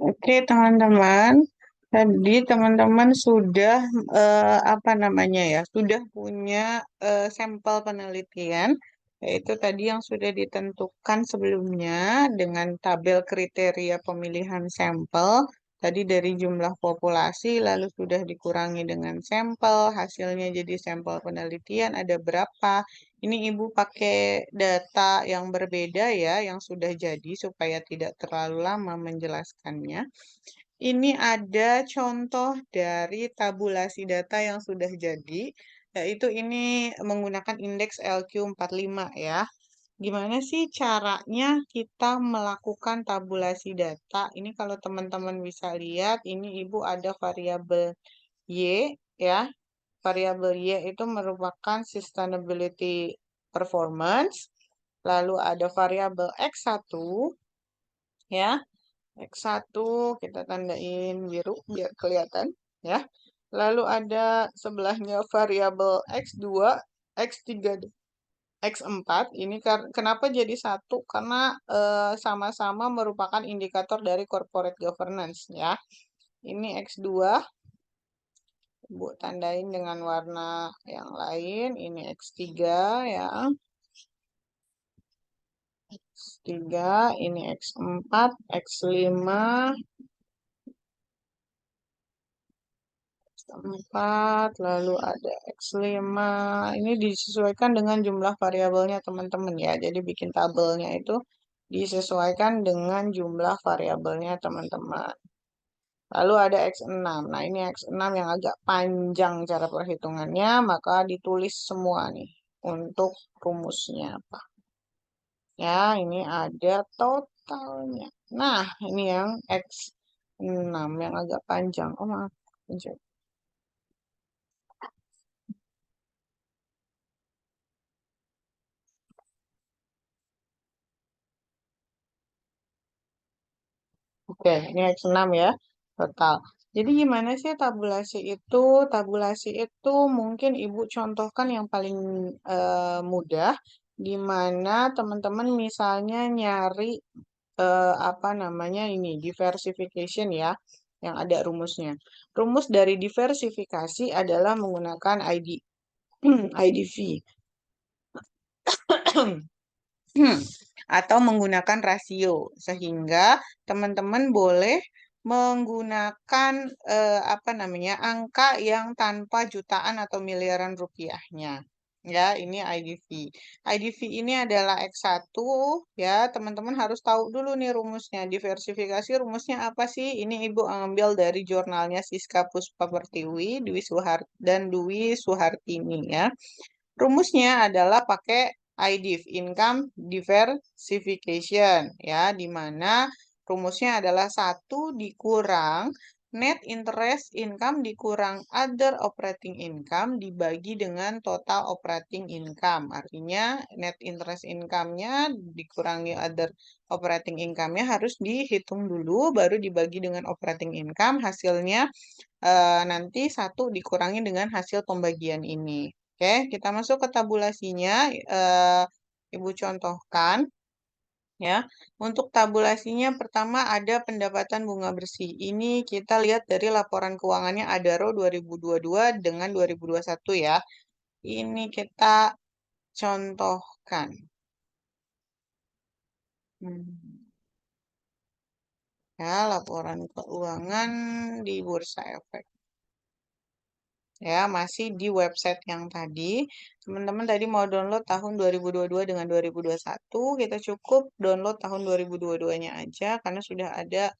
Oke, teman-teman. Tadi teman-teman sudah apa namanya ya? Sudah punya sampel penelitian, yaitu tadi yang sudah ditentukan sebelumnya dengan tabel kriteria pemilihan sampel. Tadi dari jumlah populasi, lalu sudah dikurangi dengan sampel, hasilnya jadi sampel penelitian ada berapa. Ini Ibu pakai data yang berbeda ya, yang sudah jadi supaya tidak terlalu lama menjelaskannya. Ini ada contoh dari tabulasi data yang sudah jadi, yaitu ini menggunakan indeks LQ45 ya. Gimana sih caranya kita melakukan tabulasi data? Ini kalau teman-teman bisa lihat, ini Ibu ada variabel Y ya. Variabel Y itu merupakan sustainability performance. Lalu ada variabel X1 ya. X1 kita tandain biru biar kelihatan ya. Lalu ada sebelahnya variabel X2, X3, X4. Ini kenapa jadi satu? Karena sama-sama merupakan indikator dari corporate governance ya. Ini X2, Bu tandain dengan warna yang lain. Ini X3 ya. X3, ini X4, X5, X4, lalu ada X5. Ini disesuaikan dengan jumlah variabelnya teman-teman ya. Jadi bikin tabelnya itu disesuaikan dengan jumlah variabelnya teman-teman. Lalu ada X6. Nah, ini X6 yang agak panjang cara perhitungannya, maka ditulis semua nih untuk rumusnya apa. Ya, ini ada totalnya. Nah, ini yang X6 yang agak panjang. Oh, maaf. Oke, ini X6 ya, total. Jadi gimana sih tabulasi itu? Tabulasi itu mungkin Ibu contohkan yang paling mudah, di mana teman-teman misalnya nyari apa namanya ini, diversification ya, yang ada rumusnya. Rumus dari diversifikasi adalah menggunakan IDV. Atau menggunakan rasio sehingga teman-teman boleh menggunakan apa namanya angka yang tanpa jutaan atau miliaran rupiahnya. Ya, ini IDV. IDV ini adalah X1 ya, teman-teman harus tahu dulu nih rumusnya. Diversifikasi rumusnya apa sih? Ini Ibu ambil dari jurnalnya Siska Puspa Pertiwi, dan Dwi Suhartini ya. Rumusnya adalah pakai IDIF, Income Diversification, ya, di mana rumusnya adalah 1 dikurang net interest income dikurang other operating income dibagi dengan total operating income. Artinya net interest income-nya dikurangi other operating income-nya harus dihitung dulu, baru dibagi dengan operating income, hasilnya nanti 1 dikurangi dengan hasil pembagian ini. Oke, kita masuk ke tabulasinya. Ibu contohkan ya. Untuk tabulasinya pertama ada pendapatan bunga bersih. Ini kita lihat dari laporan keuangannya Adaro 2022 dengan 2021 ya. Ini kita contohkan. Hmm. Ya, laporan keuangan di Bursa Efek. Ya, masih di website yang tadi. Teman-teman tadi mau download tahun 2022 dengan 2021, kita cukup download tahun 2022-nya aja karena sudah ada,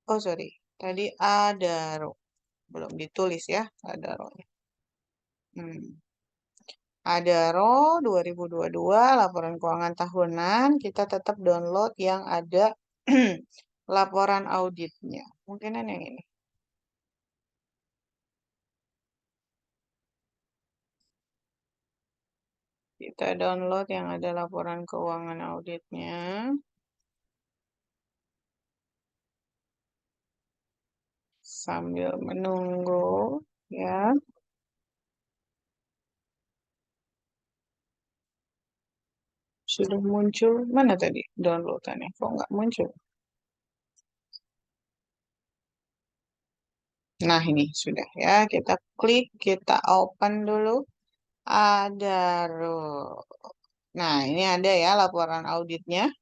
oh sorry, tadi ada belum ditulis ya, ada RO-nya. Ada RO 2022, laporan keuangan tahunan, kita tetap download yang ada laporan auditnya. Mungkinan yang ini. Kita download yang ada laporan keuangan auditnya. Sambil menunggu ya. Sudah muncul. Mana tadi downloadannya? Kok nggak muncul? Nah, ini sudah ya. Kita klik, kita open dulu. Ada. Nah, ini ada ya laporan auditnya.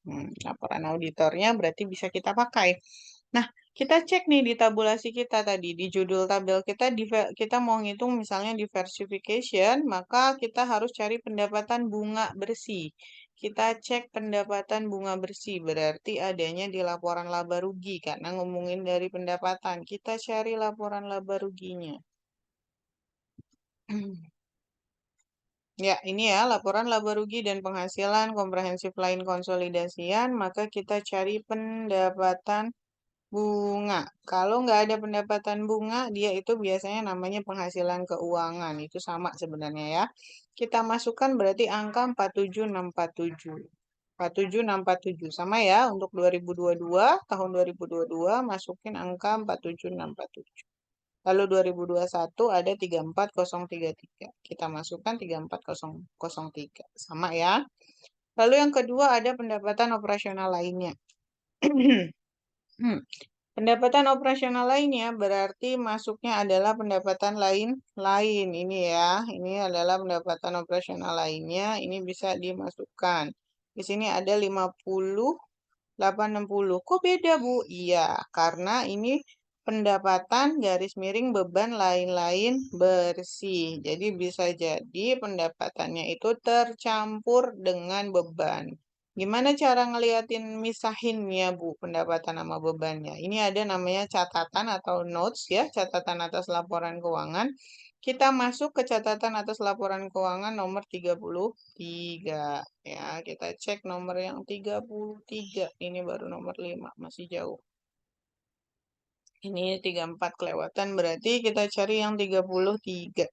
Laporan auditornya berarti bisa kita pakai. Nah, kita cek nih di tabulasi kita tadi, di judul tabel kita, kita mau ngitung misalnya diversification, maka kita harus cari pendapatan bunga bersih. Kita cek pendapatan bunga bersih, berarti adanya di laporan laba rugi, karena ngomongin dari pendapatan. Kita cari laporan laba ruginya. Ya, ini ya, laporan laba rugi dan penghasilan komprehensif lain konsolidasian, maka kita cari pendapatan bunga. Kalau nggak ada pendapatan bunga, dia itu biasanya namanya penghasilan keuangan. Itu sama sebenarnya ya. Kita masukkan berarti angka 47647. 47647. Sama ya, untuk 2022, tahun 2022, masukin angka 47647. Lalu 2021 ada 34033. Kita masukkan 34003. Sama ya. Lalu yang kedua ada pendapatan operasional lainnya. Pendapatan operasional lainnya berarti masuknya adalah pendapatan lain. Ini ya. Ini adalah pendapatan operasional lainnya. Ini bisa dimasukkan. Di sini ada 50, 860. Kok beda, Bu? Iya, karena ini pendapatan garis miring beban lain-lain bersih. Jadi bisa jadi pendapatannya itu tercampur dengan beban. Gimana cara ngeliatin misahinnya, Bu, pendapatan sama bebannya? Ini ada namanya catatan atau notes ya, catatan atas laporan keuangan. Kita masuk ke catatan atas laporan keuangan nomor 33. Ya, kita cek nomor yang 33. Ini baru nomor 5, masih jauh. Ini 34 kelewatan, berarti kita cari yang 33.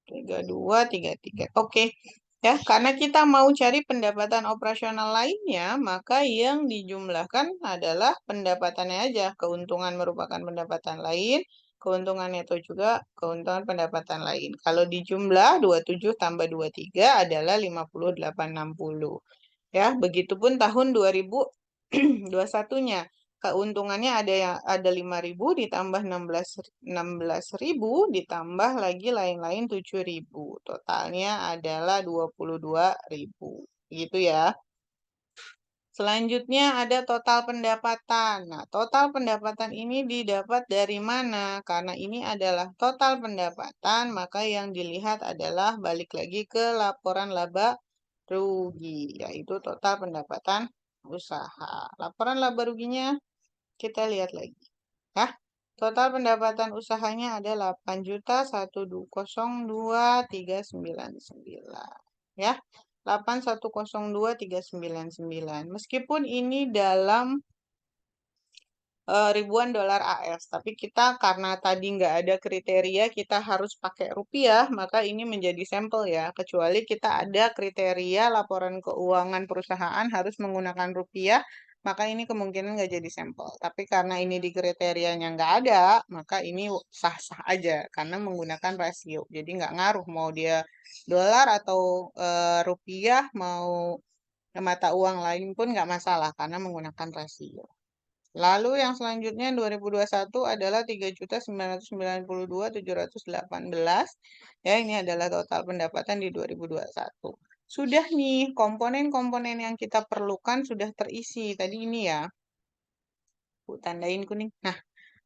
32, 33. Oke. Ya, karena kita mau cari pendapatan operasional lainnya, maka yang dijumlahkan adalah pendapatannya aja. Keuntungan merupakan pendapatan lain, keuntungan itu juga keuntungan pendapatan lain. Kalau dijumlah 27 tambah 23 adalah 5860. Ya, begitupun tahun 2021-nya. Keuntungannya ada 5.000 ditambah 16.000 ditambah lagi lain-lain 7.000. Totalnya adalah 22.000. Gitu ya. Selanjutnya ada total pendapatan. Nah, total pendapatan ini didapat dari mana? Karena ini adalah total pendapatan, maka yang dilihat adalah balik lagi ke laporan laba rugi, yaitu total pendapatan usaha. Laporan laba ruginya kita lihat lagi. Ya, total pendapatan usahanya ada 8.102.399. Ya, 8.102.399. Meskipun ini dalam ribuan dolar AS. Tapi kita karena tadi nggak ada kriteria kita harus pakai rupiah, maka ini menjadi sampel ya. Kecuali kita ada kriteria laporan keuangan perusahaan harus menggunakan rupiah, maka ini kemungkinan nggak jadi sampel. Tapi karena ini di kriterianya nggak ada, maka ini sah-sah aja karena menggunakan rasio. Jadi nggak ngaruh mau dia dolar atau rupiah, mau mata uang lain pun nggak masalah karena menggunakan rasio. Lalu yang selanjutnya 2021 adalah 3.992.718. Ya, ini adalah total pendapatan di 2021. Sudah nih, komponen-komponen yang kita perlukan sudah terisi. Tadi ini ya, Bu tandain kuning. Nah,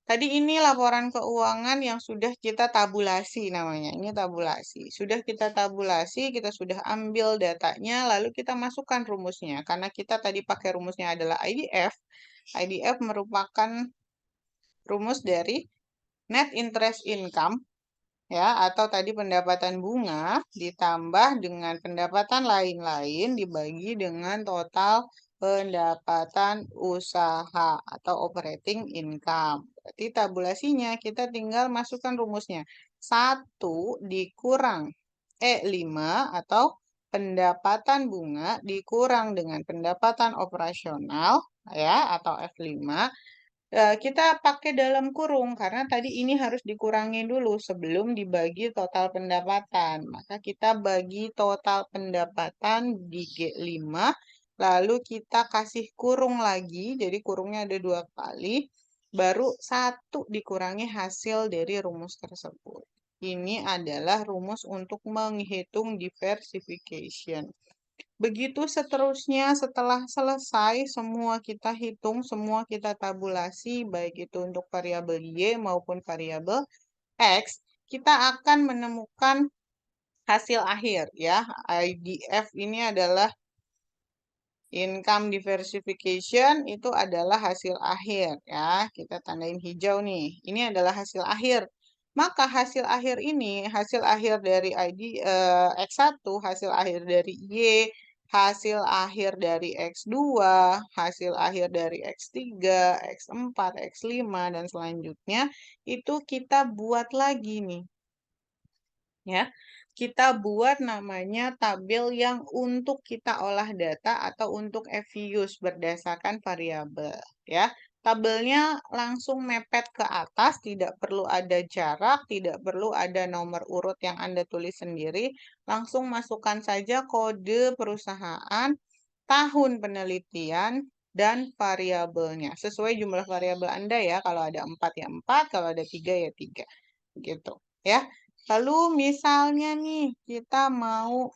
tadi ini laporan keuangan yang sudah kita tabulasi namanya. Ini tabulasi. Sudah kita tabulasi, kita sudah ambil datanya, lalu kita masukkan rumusnya. Karena kita tadi pakai rumusnya adalah IDF. IDF merupakan rumus dari net interest income ya atau tadi pendapatan bunga ditambah dengan pendapatan lain-lain dibagi dengan total pendapatan usaha atau operating income. Berarti tabulasinya kita tinggal masukkan rumusnya. 1 dikurang E5 atau pendapatan bunga dikurang dengan pendapatan operasional ya atau F5 kita pakai dalam kurung karena tadi ini harus dikurangi dulu sebelum dibagi total pendapatan. Maka kita bagi total pendapatan di G5, lalu kita kasih kurung lagi, jadi kurungnya ada 2 kali. baru 1 dikurangi hasil dari rumus tersebut. Ini adalah rumus untuk menghitung diversification. Begitu seterusnya, setelah selesai, semua kita hitung, semua kita tabulasi, baik itu untuk variabel Y maupun variabel X, kita akan menemukan hasil akhir ya. IDF ini adalah income diversification, itu adalah hasil akhir ya. Kita tandain hijau nih. Ini adalah hasil akhir. Maka hasil akhir ini, hasil akhir dari X1, hasil akhir dari Y, hasil akhir dari X2, hasil akhir dari X3, X4, X5, dan selanjutnya, itu kita buat lagi nih. Ya, kita buat namanya tabel yang untuk kita olah data atau untuk FViews berdasarkan variabel ya. Tabelnya langsung mepet ke atas, tidak perlu ada jarak, tidak perlu ada nomor urut yang Anda tulis sendiri, langsung masukkan saja kode perusahaan, tahun penelitian, dan variabelnya. Sesuai jumlah variabel Anda ya, kalau ada 4 ya 4, kalau ada 3 ya 3. Gitu ya. Lalu misalnya nih kita mau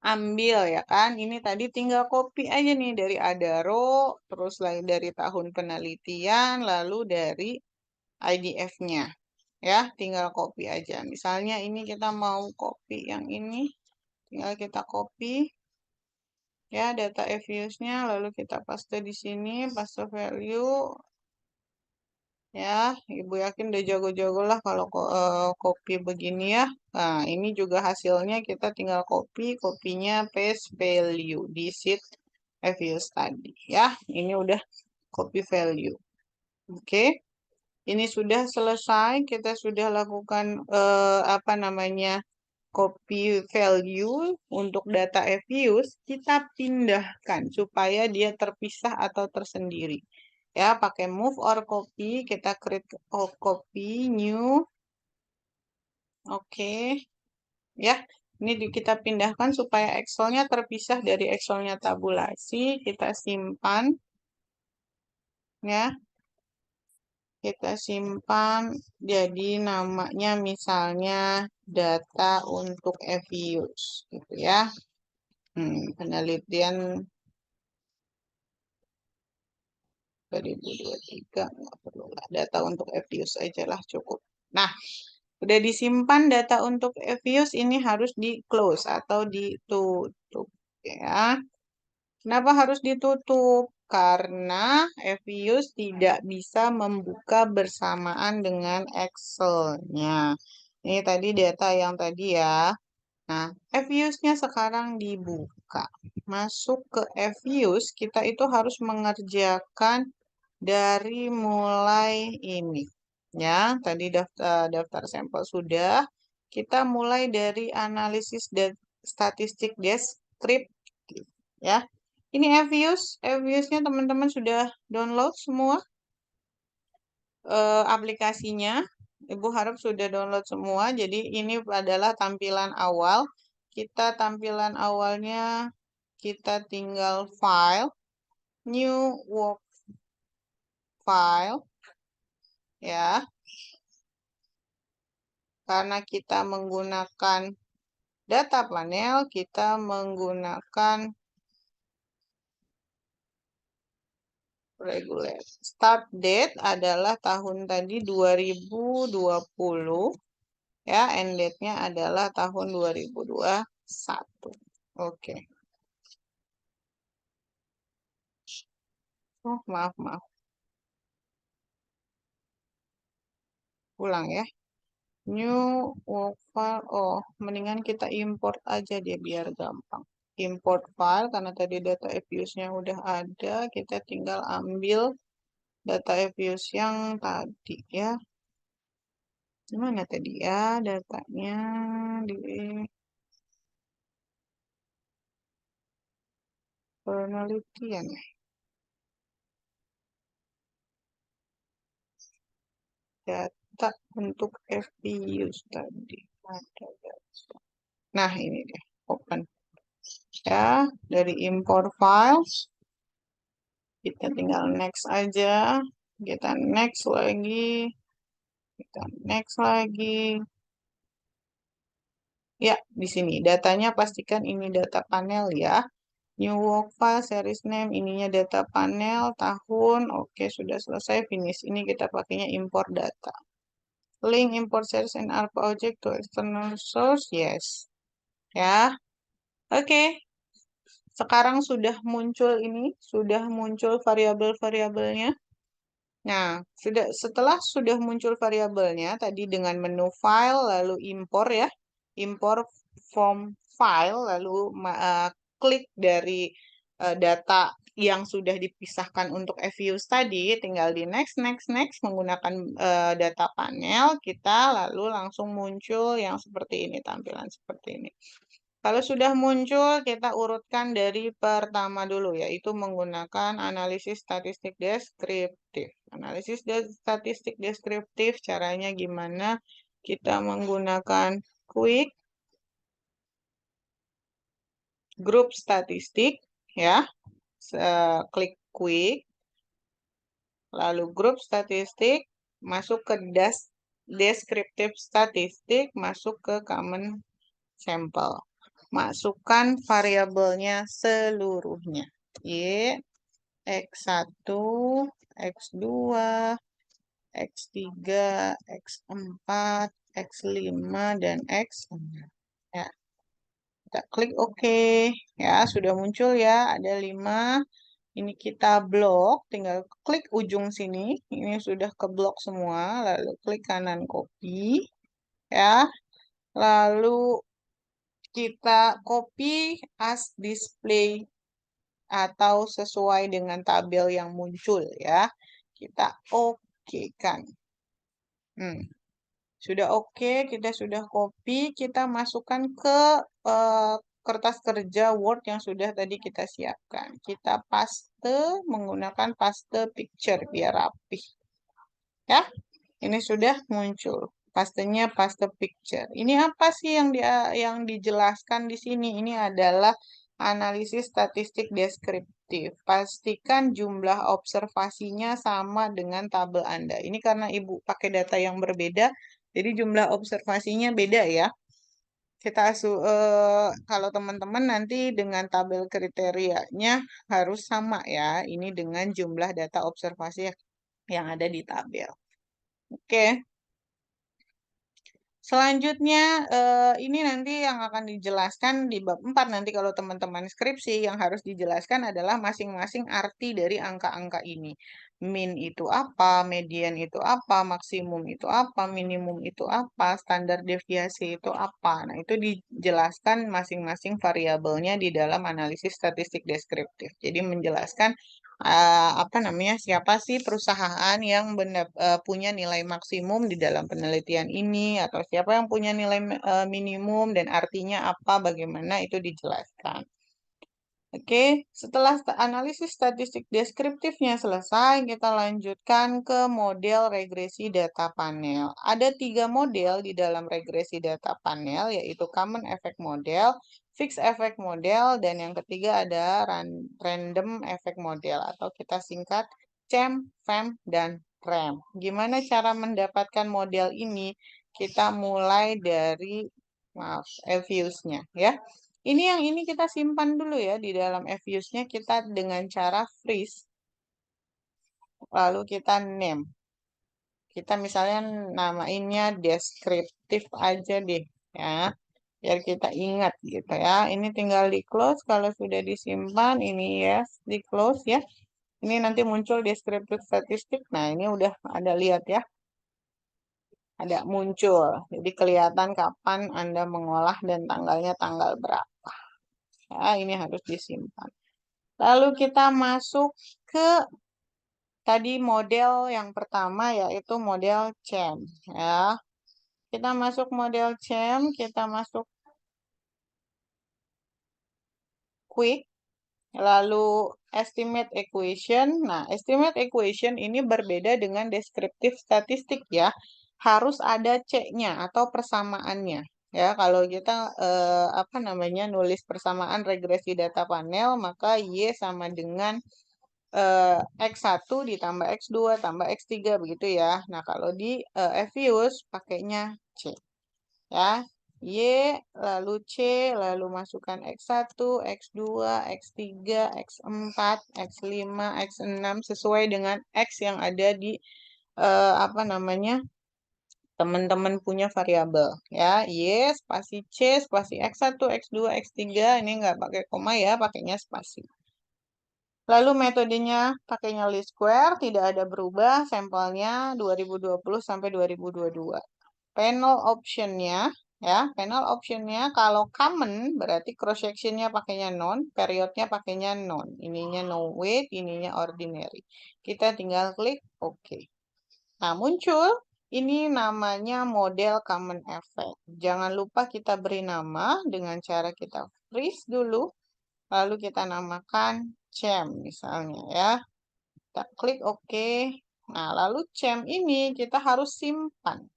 ambil ya kan, ini tadi tinggal copy aja nih dari Adaro, terus lagi dari tahun penelitian, lalu dari IDF-nya. Ya, tinggal copy aja. Misalnya ini kita mau copy yang ini, tinggal kita copy ya data FViews-nya, lalu kita paste di sini, paste value. Ya, Ibu yakin udah jago-jago lah kalau copy begini ya. Nah, ini juga hasilnya kita tinggal copy, kopinya paste value di sheet reviews tadi ya. Ini udah copy value. Oke. Ini sudah selesai, kita sudah lakukan apa namanya? Copy value untuk data reviews, kita pindahkan supaya dia terpisah atau tersendiri. Ya, pakai move or copy, kita create copy, new, oke, ya. Ini kita pindahkan supaya Excelnya terpisah dari Excelnya tabulasi, kita simpan, ya. Kita simpan, jadi namanya misalnya data untuk reviews, gitu ya. Penelitian 2023 nggak perlu lah, data untuk FViews aja lah cukup. Nah, udah disimpan data untuk FViews, ini harus di close atau ditutup ya. Kenapa harus ditutup? Karena FViews tidak bisa membuka bersamaan dengan Excel-nya. Ini tadi data yang tadi ya. Nah, FViews-nya sekarang dibuka. Masuk ke FViews, kita itu harus mengerjakan dari mulai ini. Ya, tadi daftar sampel sudah. Kita mulai dari analisis statistik deskriptif. Ya, ini FViews. FViews-nya teman-teman sudah download semua aplikasinya. Ibu harap sudah download semua. Jadi ini adalah tampilan awal. Kita tampilan awalnya kita tinggal file, new work file, ya. Karena kita menggunakan data panel, kita menggunakan regular. Start date adalah tahun tadi 2020. Ya, end date-nya adalah tahun 2021. Oke. Oh, maaf. Ulang ya. New work file. Oh, mendingan kita import aja dia biar gampang. Import file, karena tadi data FViews-nya udah ada. Kita tinggal ambil data FViews yang tadi ya. Gimana tadi ya datanya di penelitian ya. Data untuk FViews tadi. Ada data. Nah, ini deh. Open. Ya, dari import files. Kita tinggal next aja. Kita next lagi. Kita next lagi. Ya, di sini datanya pastikan ini data panel ya. New work file, series name, ininya data panel, tahun, oke sudah selesai, finish. Ini kita pakainya import data. Link import series and ARPA object to external source, yes. Ya, oke. Sekarang sudah muncul ini, sudah muncul variabel-variabelnya. Nah, setelah sudah muncul variabelnya, tadi dengan menu file, lalu import ya, import from file, lalu klik dari data yang sudah dipisahkan untuk FUs tadi, tinggal di next, next, next, menggunakan data panel, kita lalu langsung muncul yang seperti ini, tampilan seperti ini. Kalau sudah muncul, kita urutkan dari pertama dulu, yaitu menggunakan analisis statistik deskriptif. Analisis statistik deskriptif, caranya gimana? Kita menggunakan quick, grup statistik, ya. Klik quick, lalu grup statistik, masuk ke deskriptif statistik, masuk ke common sampel. Masukkan variabelnya seluruhnya. Y, X1, X2, X3, X4, X5, dan X6. Ya, kita klik OK. Ya, sudah muncul ya, ada 5. Ini kita blok, tinggal klik ujung sini. Ini sudah keblok semua, lalu klik kanan copy. Ya, lalu kita copy as display atau sesuai dengan tabel yang muncul ya. Kita oke kan. Sudah oke, kita sudah copy, kita masukkan ke kertas kerja Word yang sudah tadi kita siapkan. Kita paste menggunakan paste picture biar rapih. Ya, ini sudah muncul. Pastenya paste picture. Ini apa sih yang dijelaskan di sini? Ini adalah analisis statistik deskriptif. Pastikan jumlah observasinya sama dengan tabel Anda. Ini karena Ibu pakai data yang berbeda, jadi jumlah observasinya beda ya. Kalau teman-teman nanti dengan tabel kriterianya harus sama ya. Ini dengan jumlah data observasi yang ada di tabel. Oke. Selanjutnya, ini nanti yang akan dijelaskan di bab 4 nanti kalau teman-teman skripsi yang harus dijelaskan adalah masing-masing arti dari angka-angka ini. Min itu apa, median itu apa, maksimum itu apa, minimum itu apa, standar deviasi itu apa. Nah, itu dijelaskan masing-masing variabelnya di dalam analisis statistik deskriptif. Jadi menjelaskan apa namanya, siapa sih perusahaan yang punya nilai maksimum di dalam penelitian ini, atau siapa yang punya nilai minimum dan artinya apa, bagaimana itu dijelaskan. Oke, setelah analisis statistik deskriptifnya selesai, kita lanjutkan ke model regresi data panel. Ada 3 model di dalam regresi data panel, yaitu Common Effect Model, Fixed Effect Model, dan yang ketiga ada Random Effect Model, atau kita singkat CEM, FEM, dan REM. Gimana cara mendapatkan model ini? Kita mulai dari, views-nya ya. Ini kita simpan dulu ya di dalam FUs-nya, kita dengan cara freeze. Lalu kita name. Kita misalnya namainnya deskriptif aja deh ya. Biar kita ingat gitu ya. Ini tinggal di close kalau sudah disimpan, ini yes, di close ya. Ini nanti muncul deskriptif statistik. Nah, ini udah ada, lihat ya. Ada muncul. Jadi kelihatan kapan Anda mengolah dan tanggalnya tanggal berapa. Ya, ini harus disimpan. Lalu kita masuk ke tadi model yang pertama, yaitu model CEM ya. Kita masuk model CEM, kita masuk quick, lalu estimate equation. Nah, estimate equation ini berbeda dengan deskriptif statistik ya. Harus ada C-nya atau persamaannya. Ya, kalau kita nulis persamaan regresi data panel, maka Y sama dengan X1 ditambah X2 tambah X3 begitu ya. Nah, kalau di Evius pakainya C. Ya, Y lalu C lalu masukkan X1, X2, X3, X4, X5, X6 sesuai dengan X yang ada di apa namanya? Teman-teman punya variabel ya. Y spasi C spasi X1, X2, X3 ini nggak pakai koma ya, pakainya spasi. Lalu metodenya pakainya least square, tidak ada berubah, sampelnya 2020 sampai 2022. Panel optionnya, ya, panel optionnya kalau common berarti cross sectionnya pakainya non, periodnya pakainya non. Ininya no weight, ininya ordinary. Kita tinggal klik OK. Nah, muncul ini namanya model common effect. Jangan lupa kita beri nama dengan cara kita freeze dulu. Lalu kita namakan CHAM misalnya ya. Kita klik OK. Nah, lalu CHAM ini kita harus simpan.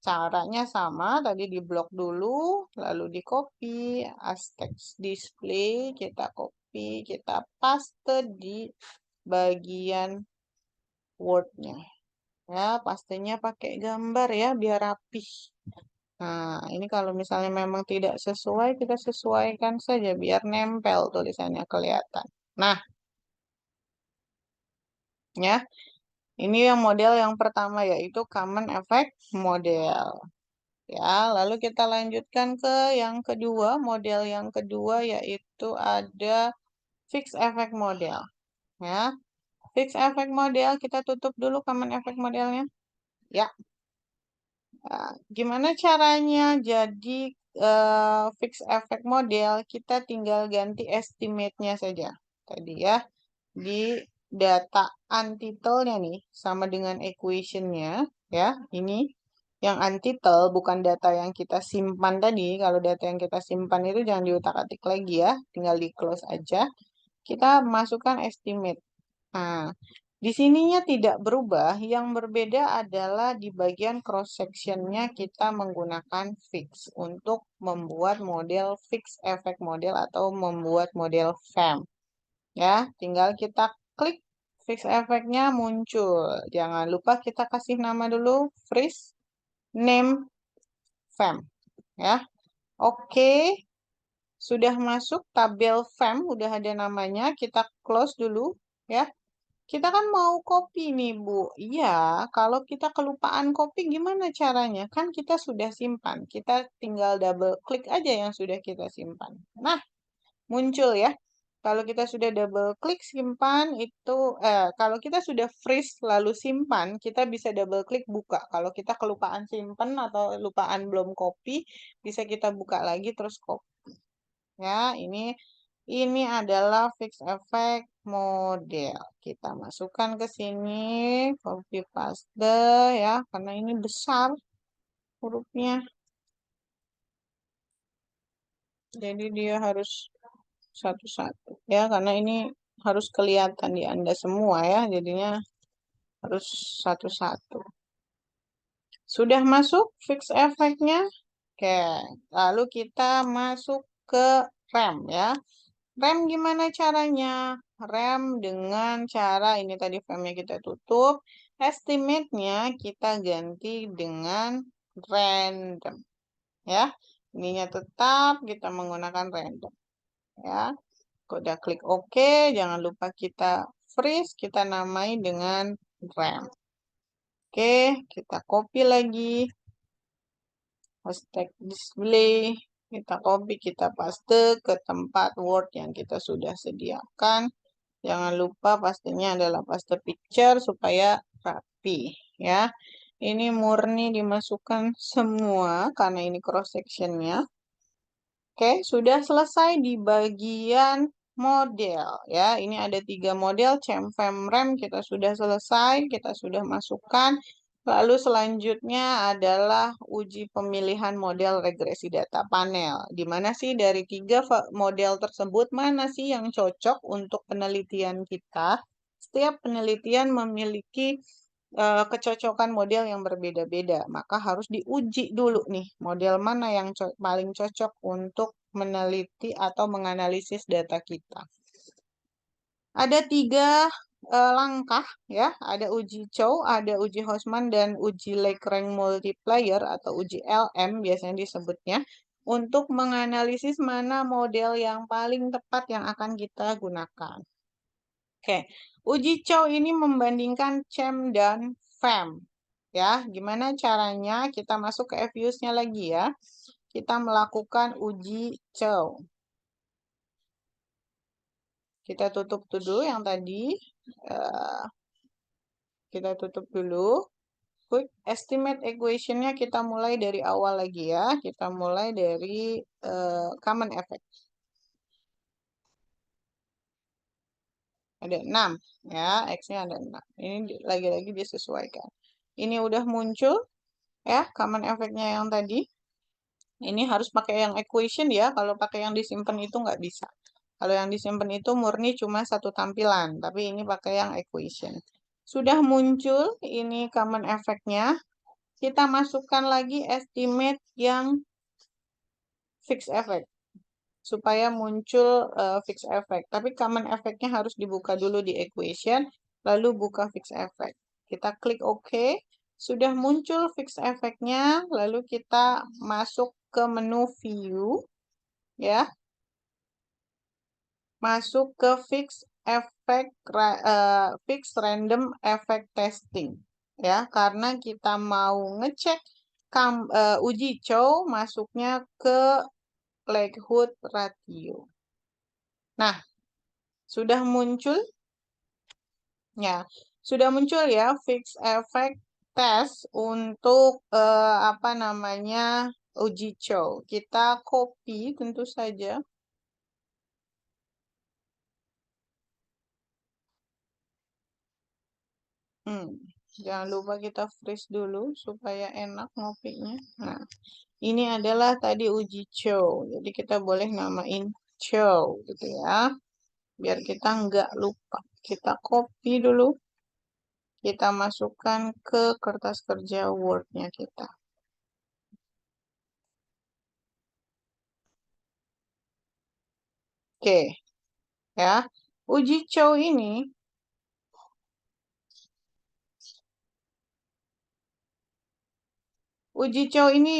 Caranya sama, tadi di blok dulu, lalu di copy, as text display, kita copy, kita paste di bagian Word-nya. Ya, pastenya pakai gambar ya, biar rapih. Nah, ini kalau misalnya memang tidak sesuai, kita sesuaikan saja biar nempel tulisannya kelihatan. Nah, ya, ini yang model yang pertama yaitu Common Effect Model. Ya, lalu kita lanjutkan ke yang kedua, model yang kedua yaitu ada Fixed Effect Model. Ya, Fixed Effect Model kita tutup dulu Common Effect Modelnya. Ya, nah, gimana caranya jadi Fixed Effect Model? Kita tinggal ganti estimate-nya saja. Tadi ya, di data untitled-nya nih, sama dengan equation-nya, ya, ini yang untitled bukan data yang kita simpan tadi. Kalau data yang kita simpan itu jangan diutak-atik lagi ya, tinggal di close aja. Kita masukkan estimate. Nah, di sininya tidak berubah, yang berbeda adalah di bagian cross sectionnya kita menggunakan fix untuk membuat model fix effect model atau membuat model FEM. Ya, tinggal kita klik fix effect-nya muncul. Jangan lupa kita kasih nama dulu freeze name FEM. Ya, oke. Sudah masuk tabel FEM, udah ada namanya. Kita close dulu ya. Kita kan mau copy nih, Bu. Iya, kalau kita kelupaan copy gimana caranya? Kan kita sudah simpan. Kita tinggal double klik aja yang sudah kita simpan. Nah, muncul ya. Kalau kita sudah double klik simpan itu, kalau kita sudah freeze lalu simpan, kita bisa double klik buka. Kalau kita kelupaan simpan atau lupaan belum copy, bisa kita buka lagi terus copy. Ya, ini adalah fix effect model. Kita masukkan ke sini, copy paste ya, karena ini besar hurufnya. Jadi dia harus satu-satu ya, karena ini harus kelihatan di Anda semua ya, jadinya harus satu-satu. Sudah masuk fix effect-nya? Oke, lalu kita masuk ke rem ya. Rem gimana caranya? Rem dengan cara ini tadi frame-nya kita tutup. Estimate-nya kita ganti dengan random. Ya, ininya tetap kita menggunakan random. Ya, udah klik OK. Jangan lupa kita freeze. Kita namai dengan rem. Oke, kita copy lagi. Hashtag display. Kita copy, kita paste ke tempat Word yang kita sudah sediakan. Jangan lupa pastinya adalah paste picture supaya rapi ya. Ini murni dimasukkan semua karena ini cross sectionnya. Oke, sudah selesai di bagian model ya. Ini ada 3 model CMFM rem kita sudah selesai, kita sudah masukkan. Lalu selanjutnya adalah uji pemilihan model regresi data panel. Di mana sih dari 3 model tersebut mana sih yang cocok untuk penelitian kita? Setiap penelitian memiliki kecocokan model yang berbeda-beda. Maka harus diuji dulu nih, model mana yang paling cocok untuk meneliti atau menganalisis data kita. Ada 3 langkah ya, ada uji Chow, ada uji Houseman, dan uji Lagrange multiplier atau uji LM biasanya disebutnya untuk menganalisis mana model yang paling tepat yang akan kita gunakan. Oke, uji Chow ini membandingkan CHEM dan FEM. Ya, gimana caranya? Kita masuk ke FUS-nya lagi ya. Kita melakukan uji Chow. Kita tutup dulu yang tadi. Eh, kita tutup dulu. Quick estimate equation-nya kita mulai dari awal lagi ya. Kita mulai dari common effect. Ada 6 ya, X-nya ada 6. Ini lagi-lagi disesuaikan. Ini udah muncul ya common effect-nya yang tadi. Ini harus pakai yang equation ya. Kalau pakai yang disimpan itu nggak bisa. Kalau yang disimpan itu murni cuma satu tampilan. Tapi ini pakai yang equation. Sudah muncul ini common effect-nya. Kita masukkan lagi estimate yang fixed effect. Supaya muncul fixed effect. Tapi common effect-nya harus dibuka dulu di equation. Lalu buka fixed effect. Kita klik OK. Sudah muncul fixed effect-nya. Lalu kita masuk ke menu view. Ya, masuk ke fix random effect testing ya, karena kita mau ngecek uji Chow masuknya ke likelihood ratio. Nah, sudah muncul ya, sudah muncul ya fix effect test untuk apa namanya uji Chow. Kita copy tentu saja. Jangan lupa kita freeze dulu supaya enak ngopinya. Nah, ini adalah tadi uji Chow. Jadi kita boleh namain Chow gitu ya. Biar kita nggak lupa. Kita copy dulu. Kita masukkan ke kertas kerja Word-nya kita. Oke. Ya. Uji Chow ini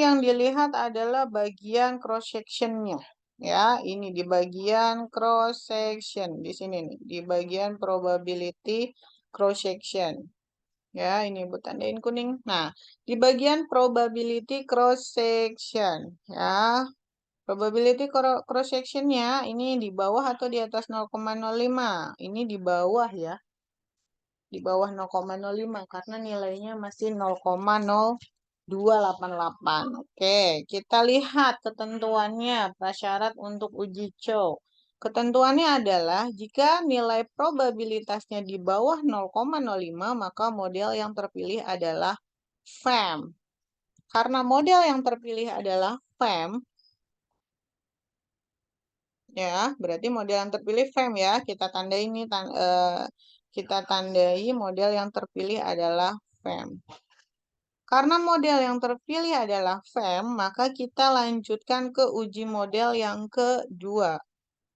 yang dilihat adalah bagian cross sectionnya. Ya, ini di bagian cross section di sini nih, di bagian probability cross section. Ya, ini Ibu tandain kuning. Nah, di bagian probability cross section, ya. Probability cross sectionnya ini di bawah atau di atas 0,05. Ini di bawah ya. Di bawah 0,05 karena nilainya masih 0,0288. Oke, kita lihat ketentuannya, prasyarat untuk uji Chow. Ketentuannya adalah jika nilai probabilitasnya di bawah 0,05, maka model yang terpilih adalah FEM. Karena model yang terpilih adalah FEM, ya, berarti model yang terpilih FEM ya. Kita tandai ini kita tandai model yang terpilih adalah FEM. Karena model yang terpilih adalah FEM, maka kita lanjutkan ke uji model yang kedua,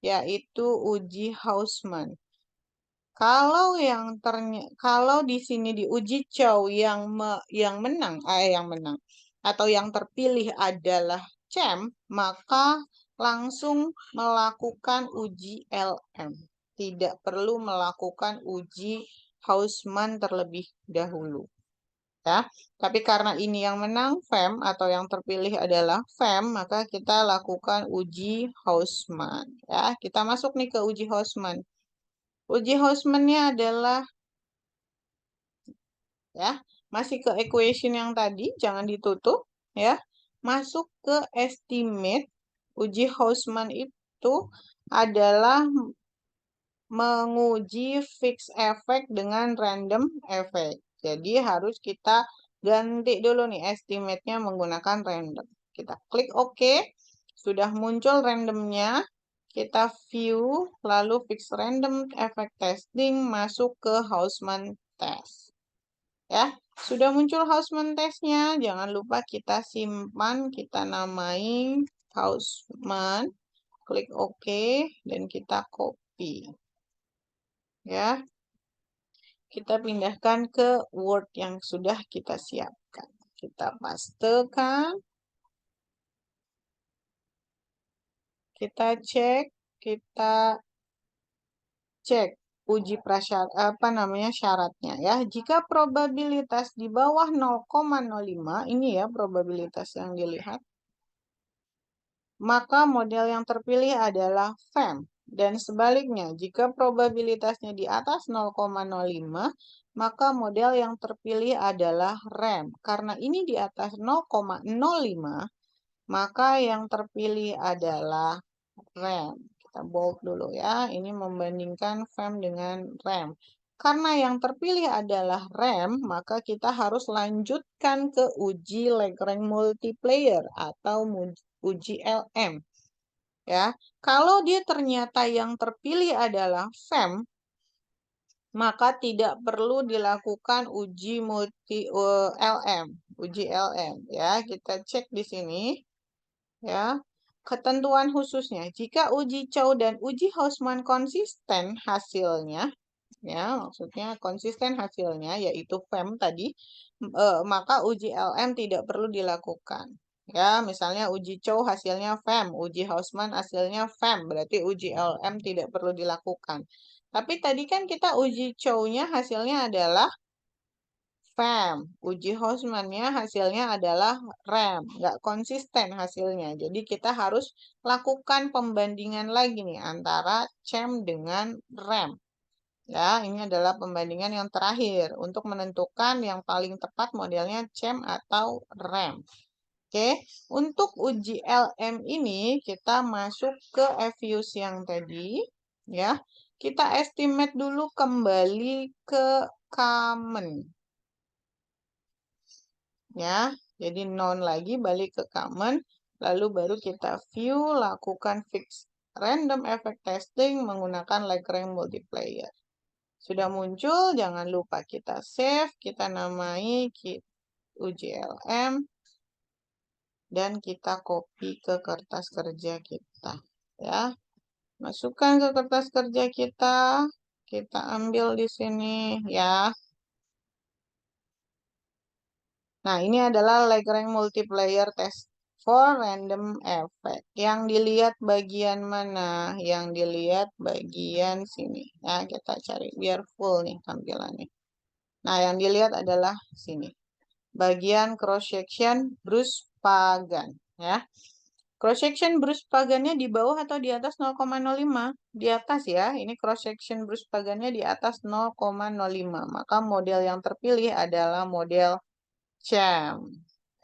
yaitu uji Houseman. Kalau di sini diuji Chow yang menang atau yang terpilih adalah CHEM, maka langsung melakukan uji LM. Tidak perlu melakukan uji Houseman terlebih dahulu. Ya, tapi karena ini yang menang FEM atau yang terpilih adalah FEM, maka kita lakukan uji Houseman. Ya, kita masuk nih ke uji Houseman. Uji Houseman-nya adalah ya, masih ke equation yang tadi, jangan ditutup ya. Masuk ke estimate. Uji Houseman itu adalah menguji fixed effect dengan random effect. Jadi harus kita ganti dulu nih estimate-nya menggunakan random. Kita klik OK. Sudah muncul randomnya. Kita view, lalu fix random effect testing, masuk ke Houseman test. Ya, sudah muncul Houseman testnya. Jangan lupa kita simpan, kita namai Houseman. Klik OK, dan kita copy. ya. Kita pindahkan ke Word yang sudah kita siapkan. Kita pastekan, kita cek, kita cek uji prasyarat apa namanya syaratnya ya. Jika probabilitas di bawah 0,05 ini ya probabilitas yang dilihat, maka model yang terpilih adalah FEM. Dan sebaliknya, jika probabilitasnya di atas 0,05, maka model yang terpilih adalah REM. Karena ini di atas 0,05, maka yang terpilih adalah REM. Kita bold dulu ya. Ini membandingkan FEM dengan REM. Karena yang terpilih adalah REM, maka kita harus lanjutkan ke uji Lagrange multiplier atau uji LM. Ya, kalau dia ternyata yang terpilih adalah FEM, maka tidak perlu dilakukan uji LM, uji LM ya. Kita cek di sini ya. Ketentuan khususnya, jika uji Chow dan uji Hausman konsisten hasilnya, ya maksudnya konsisten hasilnya yaitu FEM tadi, maka uji LM tidak perlu dilakukan. Ya, misalnya uji Chow hasilnya FEM, uji Hausman hasilnya FEM, berarti uji LM tidak perlu dilakukan. Tapi tadi kan kita uji Chow-nya hasilnya adalah FEM. Uji Hausman-nya hasilnya adalah REM. Nggak konsisten hasilnya. Jadi kita harus lakukan pembandingan lagi nih antara CHEM dengan REM. Ya, ini adalah pembandingan yang terakhir untuk menentukan yang paling tepat modelnya CHEM atau REM. Oke, untuk uji LM ini kita masuk ke EVIUS yang tadi. Ya, kita estimate dulu kembali ke common. Ya, jadi non lagi balik ke common, lalu baru kita view, lakukan fix random effect testing menggunakan Lagrange multiplier. Sudah muncul, jangan lupa kita save, kita namai uji LM, dan kita copy ke kertas kerja kita. Ya, masukkan ke kertas kerja kita ambil di sini ya. Nah, ini adalah Lagrange multiplier test for random effect. Yang dilihat bagian mana? Yang dilihat bagian sini. Ya, kita cari biar full nih tampilannya. Nah, yang dilihat adalah sini. Bagian cross section Bruce Pagan, ya. Cross section Bruce Pagannya di bawah atau di atas 0,05? Di atas ya. Ini cross section Bruce Pagannya di atas 0,05. Maka model yang terpilih adalah model CHEM.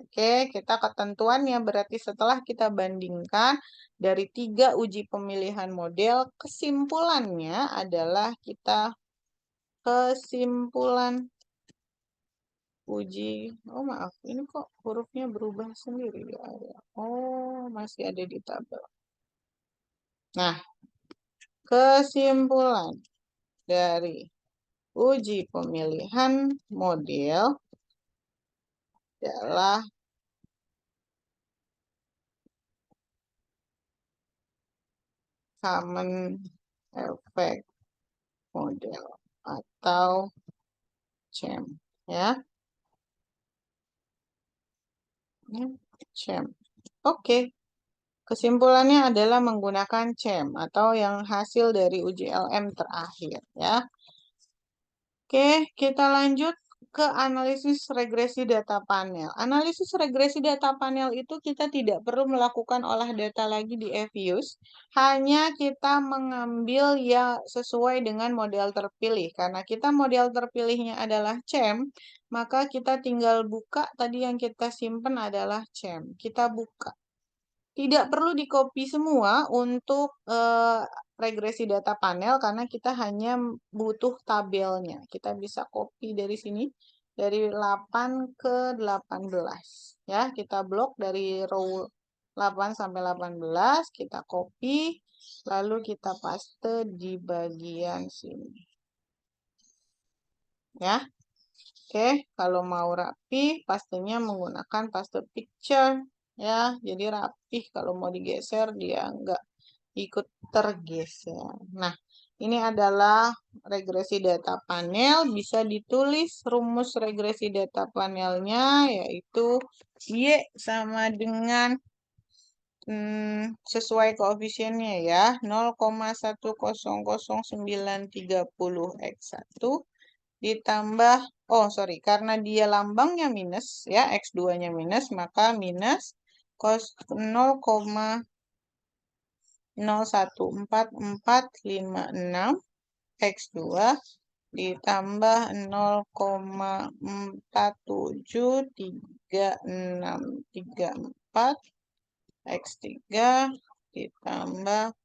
Oke, kita ketentuannya berarti setelah kita bandingkan dari 3 uji pemilihan model, kesimpulannya adalah kesimpulan uji, oh maaf, ini kok hurufnya berubah sendiri ya. Oh, masih ada di tabel. Nah, kesimpulan dari uji pemilihan model adalah common effect model atau CHEM ya. CHEM. Oke. Kesimpulannya adalah menggunakan CHEM atau yang hasil dari uji LM terakhir ya. Oke, kita lanjut ke analisis regresi data panel. Analisis regresi data panel itu kita tidak perlu melakukan olah data lagi di EVIUS, hanya kita mengambil ya sesuai dengan model terpilih. Karena kita model terpilihnya adalah CHEM, maka kita tinggal buka tadi yang kita simpan adalah CHEM. Kita buka. Tidak perlu di-copy semua untuk regresi data panel karena kita hanya butuh tabelnya. Kita bisa copy dari sini dari 8 ke 18 ya. Kita blok dari row 8 sampai 18, kita copy lalu kita paste di bagian sini. Ya. Oke, kalau mau rapi pastenya menggunakan paste picture ya. Jadi rapih kalau mau digeser dia enggak ikut tergeser. Nah, ini adalah regresi data panel, bisa ditulis rumus regresi data panelnya, yaitu Y sama dengan sesuai koefisiennya ya, 0,1000930 ditambah, oh sorry, karena dia lambangnya minus ya, X2-nya minus, maka minus 0,01446 X2 ditambah 0,473634 X3 ditambah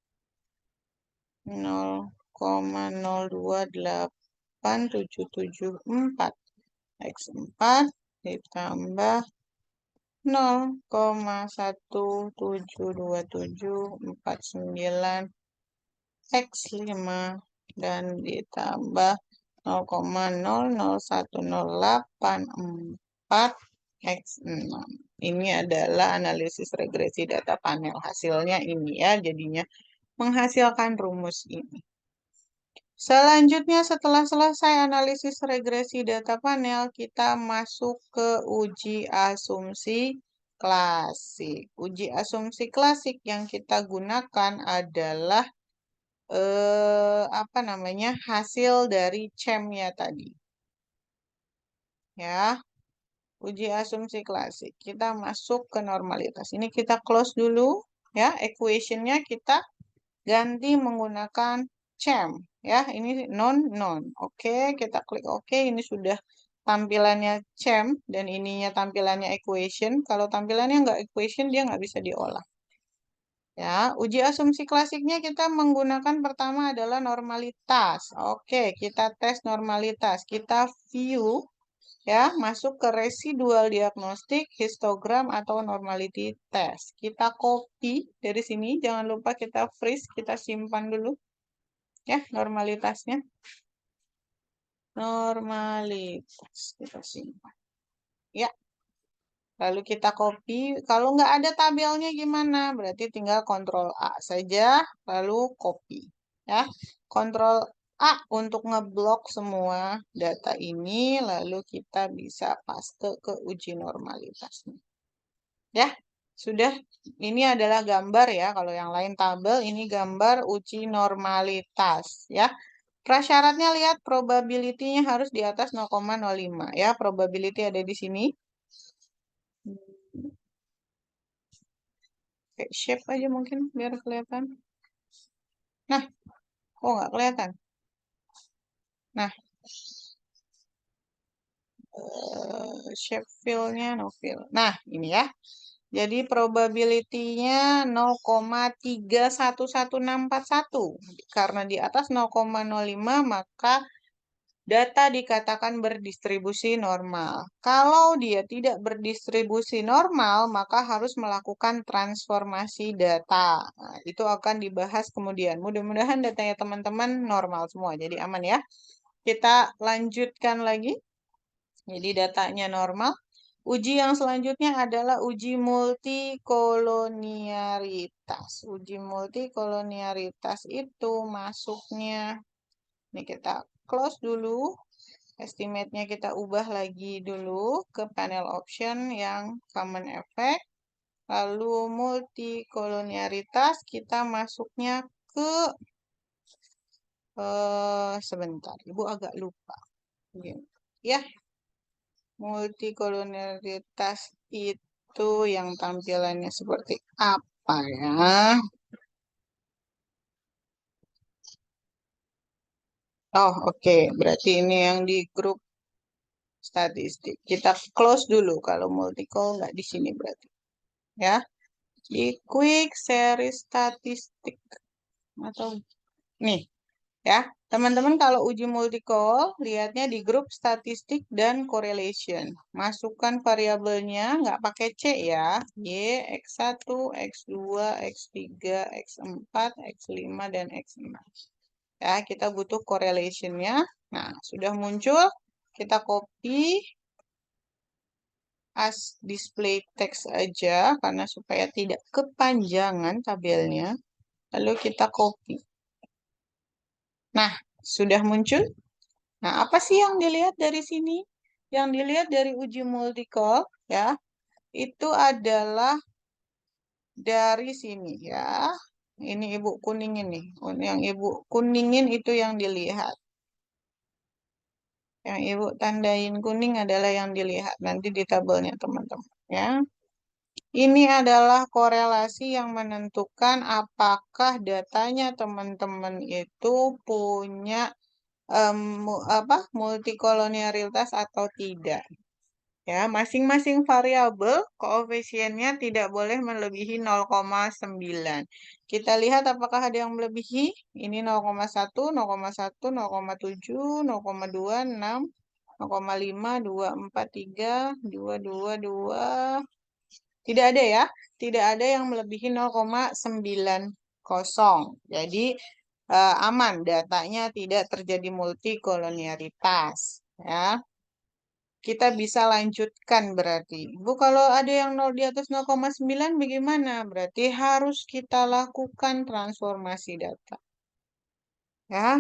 0,028774 X4 ditambah 0,172749 X5 dan ditambah 0,001084 X6. Ini adalah analisis regresi data panel. Hasilnya ini ya, jadinya menghasilkan rumus ini. Selanjutnya setelah selesai analisis regresi data panel, kita masuk ke uji asumsi klasik. Uji asumsi klasik yang kita gunakan adalah hasil dari CHEM-nya tadi. Ya. Uji asumsi klasik. Kita masuk ke normalitas. Ini kita close dulu ya, equation-nya kita ganti menggunakan CHEM ya. Ini non. Oke, kita klik oke. Ini sudah tampilannya CHEM dan ininya tampilannya equation. Kalau tampilannya nggak equation, dia nggak bisa diolah. Ya, uji asumsi klasiknya kita menggunakan pertama adalah normalitas. Oke, kita tes normalitas. Kita view ya, masuk ke residual diagnostik, histogram atau normality test. Kita copy dari sini, jangan lupa kita freeze, kita simpan dulu ya normalitasnya. Normalitas kita simpan. Ya. Lalu kita copy. Kalau nggak ada tabelnya gimana? Berarti tinggal Ctrl A saja, lalu copy. Ya, Ctrl A untuk ngeblok semua data ini, lalu kita bisa paste ke uji normalitasnya. Ya, sudah. Ini adalah gambar ya. Kalau yang lain tabel, ini gambar uji normalitas. Ya, prasyaratnya lihat probability-nya harus di atas 0,05 ya. Probability ada di sini. Kayak shape aja mungkin biar kelihatan. Nah, kok nggak kelihatan? Nah, shape fill-nya no fill. Nah, ini ya. Jadi probability-nya 0,311641. Karena di atas 0,05 maka data dikatakan berdistribusi normal. Kalau dia tidak berdistribusi normal, maka harus melakukan transformasi data. Nah, itu akan dibahas kemudian. Mudah-mudahan datanya teman-teman normal semua, jadi aman ya. Kita lanjutkan lagi. Jadi datanya normal. Uji yang selanjutnya adalah uji multikolonialitas. Uji multikolonialitas itu masuknya, ini kita close dulu. Estimate-nya kita ubah lagi dulu ke panel option yang common effect. Lalu multikolonialitas kita masuknya ke sebentar, Ibu agak lupa. Ya, multikolonialitas itu yang tampilannya seperti apa ya? Oh, oke. Berarti ini yang di grup statistik. Kita close dulu kalau multikol nggak di sini berarti. Ya. Di quick series statistik. Atau nih. Ya. Teman-teman kalau uji multikol, lihatnya di grup statistik dan correlation. Masukkan variabelnya, nggak pakai C ya. Y, X1, X2, X3, X4, X5, dan X6. Ya, kita butuh correlation-nya. Nah, sudah muncul. Kita copy as display text aja, karena supaya tidak kepanjangan tabelnya. Lalu kita copy. Nah, Sudah muncul? Nah, apa sih yang dilihat dari sini? Yang dilihat dari uji multikol, ya, itu adalah dari sini, ya. Ini ibu kuningin nih. Yang ibu kuningin itu yang dilihat. Yang ibu tandain kuning adalah yang dilihat nanti di tabelnya teman-teman, ya. Ini adalah korelasi yang menentukan apakah datanya teman-teman itu punya multikolonialitas atau tidak. Ya, masing-masing variabel koefisiennya tidak boleh melebihi 0,9. Kita lihat apakah ada yang melebihi. Ini 0,1, 0,1, 0,7, 0,2, 6, 0,5, 2, 4, 3, 2, 2, 2. Tidak ada ya. Tidak ada yang melebihi 0,90. Jadi aman, datanya tidak terjadi multikolonialitas. Ya. Kita bisa lanjutkan berarti. Bu, kalau ada yang 0 di atas 0,9 bagaimana? Berarti harus kita lakukan transformasi data. Ya,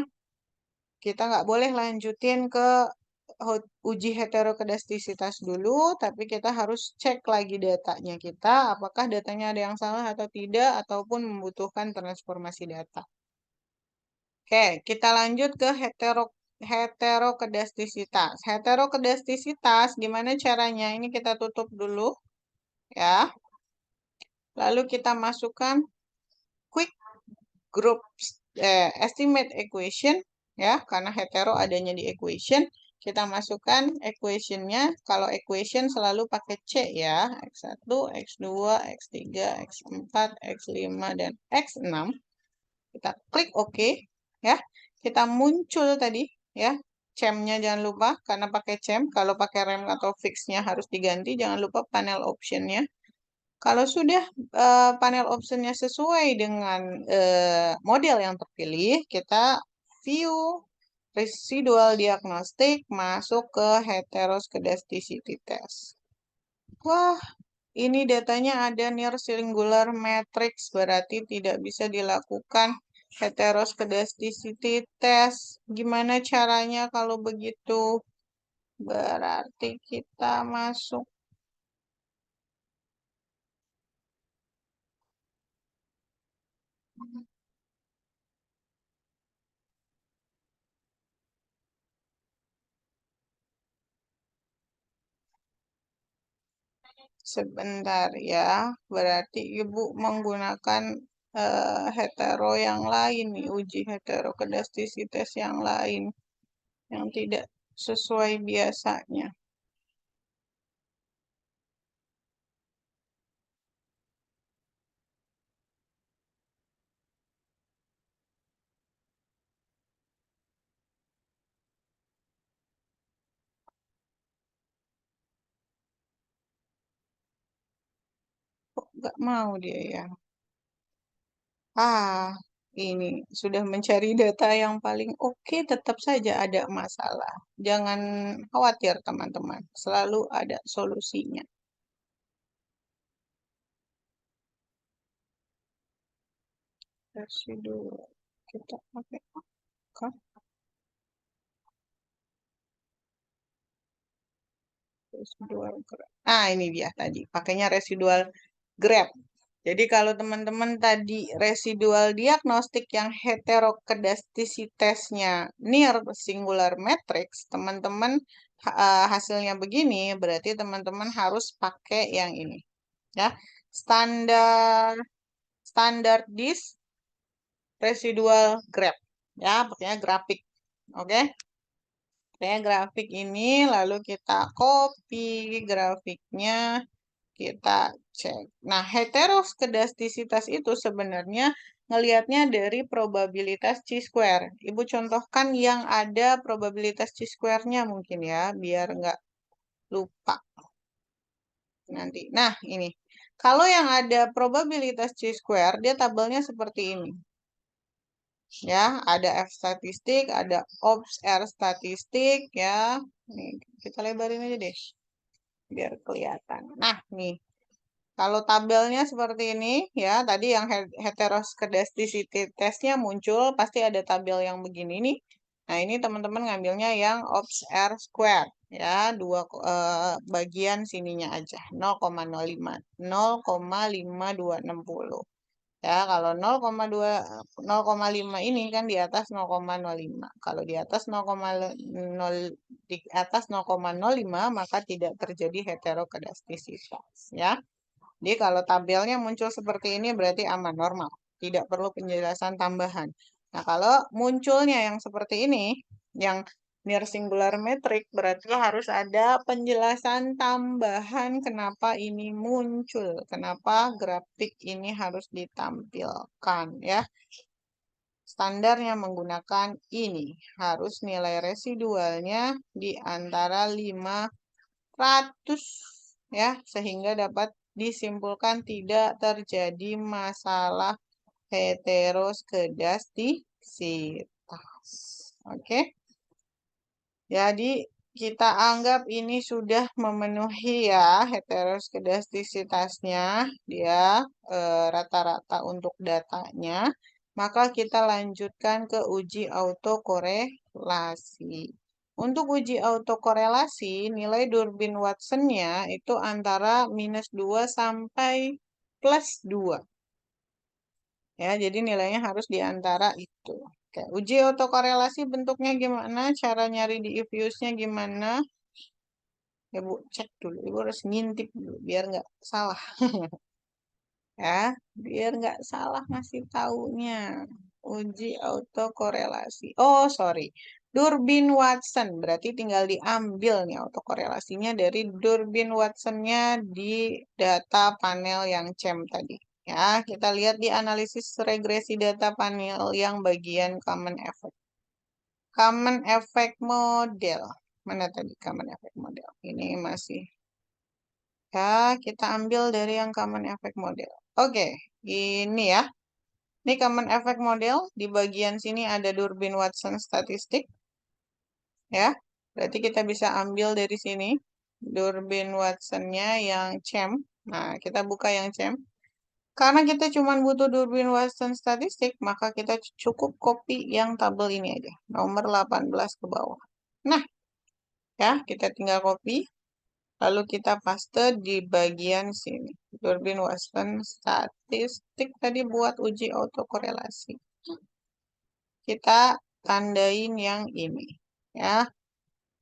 kita nggak boleh lanjutin ke uji heterokedastisitas dulu, tapi kita harus cek lagi datanya kita, apakah datanya ada yang salah atau tidak, ataupun membutuhkan transformasi data. Oke, kita lanjut ke heterokedastisitas. Heterokedastisitas, gimana caranya? Ini kita tutup dulu, ya. Lalu kita masukkan quick group estimate equation, ya, karena hetero adanya di equation. Kita masukkan equationnya. Kalau equation selalu pakai C, ya. X1, X2, X3, X4, X5, dan X6. Kita klik OK, ya. Kita muncul tadi, ya. CEM-nya jangan lupa, karena pakai CEM. Kalau pakai rem atau fix-nya harus diganti. Jangan lupa panel option-nya. Kalau sudah panel option-nya sesuai dengan model yang terpilih, kita view residual diagnostic, masuk ke heteroskedasticity test. Wah, ini datanya ada near singular matrix, berarti tidak bisa dilakukan heteroskedasticity test. Gimana caranya kalau begitu? Berarti kita masuk sebentar, ya. Berarti Ibu menggunakan hetero yang lain nih, uji heterokedastisitas yang lain yang tidak sesuai biasanya. Kok nggak mau dia ya? Ah, ini sudah mencari data yang paling oke, tetap saja ada masalah. Jangan khawatir, teman-teman. Selalu ada solusinya. Residu kita pakai apa? Residual grab. Ah, ini dia tadi. Pakainya residual grab. Jadi kalau teman-teman tadi residual diagnostik yang heterokedastisitasnya near singular matrix, teman-teman hasilnya begini, berarti teman-teman harus pakai yang ini. Ya, standar standar dis residual graph. Ya, pakainya grafik. Oke. Pakainya grafik ini, lalu kita copy grafiknya, kita cek. Nah, heteroskedastisitas itu sebenarnya ngelihatnya dari probabilitas chi-square. Ibu contohkan yang ada probabilitas chi-square-nya mungkin ya, biar nggak lupa nanti. Nah, ini. Kalau yang ada probabilitas chi-square, dia tabelnya seperti ini. Ya, ada F statistik, ada ops R statistik, ya. Nih, kita lebarin aja deh, biar kelihatan. Nah, nih. Kalau tabelnya seperti ini, ya, tadi yang heteroskedasticity testnya muncul, pasti ada tabel yang begini nih. Nah, ini teman-teman ngambilnya yang ops R square. Ya, bagian sininya aja. 0,05. 0,5260. Ya, kalau 0,5 ini kan di atas 0,05. Kalau di atas 0,0 di atas 0,05 maka tidak terjadi heterokedastisitas, ya. Jadi kalau tabelnya muncul seperti ini berarti aman, normal. Tidak perlu penjelasan tambahan. Nah, kalau munculnya yang seperti ini, yang near singular metric, berarti harus ada penjelasan tambahan kenapa ini muncul. Kenapa grafik ini harus ditampilkan, ya. Standarnya menggunakan ini. Harus nilai residualnya di antara 500, ya, sehingga dapat disimpulkan tidak terjadi masalah heteroskedastisitas. Oke. Jadi kita anggap ini sudah memenuhi ya heteroskedastisitasnya, dia rata-rata untuk datanya. Maka kita lanjutkan ke uji autokorelasi. Untuk uji autokorelasi, nilai Durbin Watson-nya itu antara -2 sampai +2. Ya, jadi nilainya harus di antara itu. Oke, uji autokorelasi bentuknya gimana? Cara nyari di EViews-nya gimana? Ya, Bu, cek dulu. Ibu harus ngintip dulu biar nggak salah. Ya, biar nggak salah ngasih taunya. Uji autokorelasi. Oh, sorry. Durbin Watson. Berarti tinggal diambil nih autokorelasinya dari Durbin Watson-nya di data panel yang CEM tadi. Ya, kita lihat di analisis regresi data panel yang bagian common effect. Common effect model. Mana tadi common effect model? Ini masih. Ya, kita ambil dari yang common effect model. Oke, ini ya. Ini common effect model. Di bagian sini ada Durbin Watson statistik. Ya, berarti kita bisa ambil dari sini. Durbin Watson-nya yang CEM. Nah, kita buka yang CEM. Karena kita cuma butuh Durbin Watson statistik, maka kita cukup copy yang tabel ini aja. Nomor 18 ke bawah. Nah, ya, kita tinggal copy. Lalu kita paste di bagian sini. Durbin Watson statistik tadi buat uji autokorelasi. Kita tandain yang ini. Ya.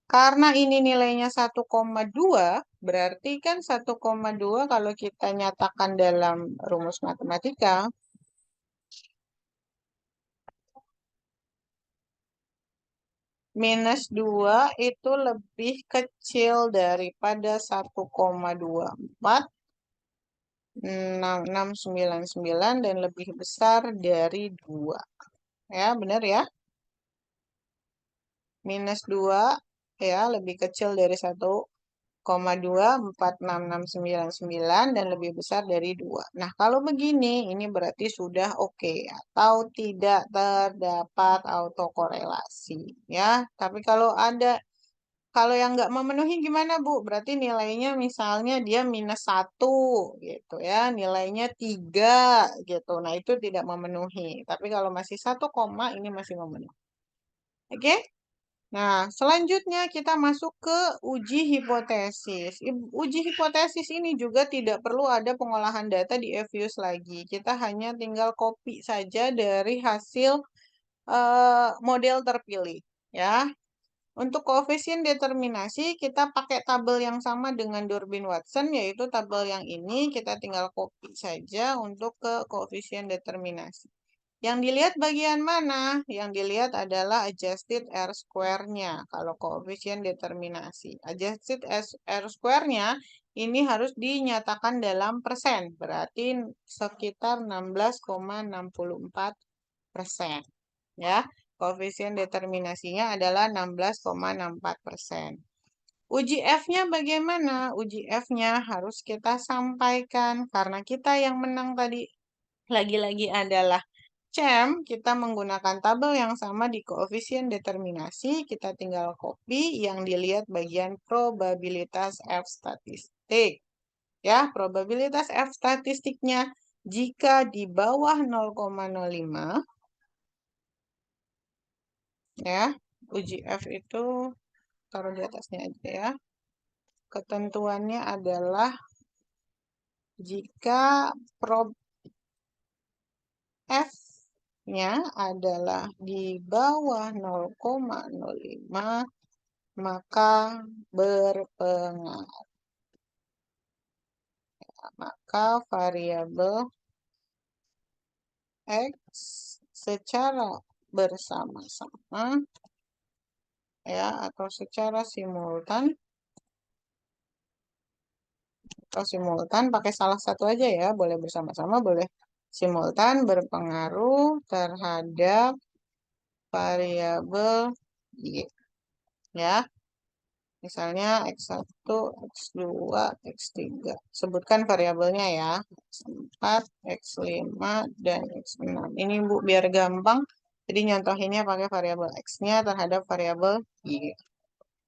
Karena ini nilainya 1,2, berarti kan 1,2 kalau kita nyatakan dalam rumus matematika, -2 itu lebih kecil daripada 1,24, 699 dan lebih besar dari 2. Ya, benar ya? -2 ya, lebih kecil dari 1,2, 46699 dan lebih besar dari 2. Nah, kalau begini, ini berarti sudah oke atau tidak terdapat autokorelasi. Ya, tapi kalau yang nggak memenuhi gimana, Bu? Berarti nilainya misalnya dia -1 gitu ya, nilainya 3 gitu. Nah, itu tidak memenuhi. Tapi kalau masih 1, ini masih memenuhi. Oke? Nah, selanjutnya kita masuk ke uji hipotesis. Uji hipotesis ini juga tidak perlu ada pengolahan data di EViews lagi. Kita hanya tinggal copy saja dari hasil model terpilih. Ya, untuk koefisien determinasi, kita pakai tabel yang sama dengan Durbin Watson, yaitu tabel yang ini. Kita tinggal copy saja untuk ke koefisien determinasi. Yang dilihat bagian mana? Yang dilihat adalah adjusted R square-nya. Kalau koefisien determinasi. Adjusted R square-nya ini harus dinyatakan dalam persen. Berarti sekitar 16,64%. Ya. Koefisien determinasinya adalah 16,64%. Uji F-nya bagaimana? Uji F-nya harus kita sampaikan. Karena kita yang menang tadi lagi-lagi adalah CEM, kita menggunakan tabel yang sama di koefisien determinasi. Kita tinggal copy yang dilihat bagian probabilitas F statistik. Ya, probabilitas F statistiknya jika di bawah 0,05, ya, uji F itu taruh di atasnya aja ya. Ketentuannya adalah jika prob F-nya adalah di bawah 0,05, maka berpengaruh. Maka variabel X secara bersama-sama ya atau secara simultan pakai salah satu aja ya, boleh bersama-sama, boleh simultan berpengaruh terhadap variabel Y ya. Misalnya X1, X2, X3. Sebutkan variabelnya ya. X4, X5, dan X6. Ini Bu biar gampang. Jadi nyontohinnya pakai variabel X-nya terhadap variabel Y.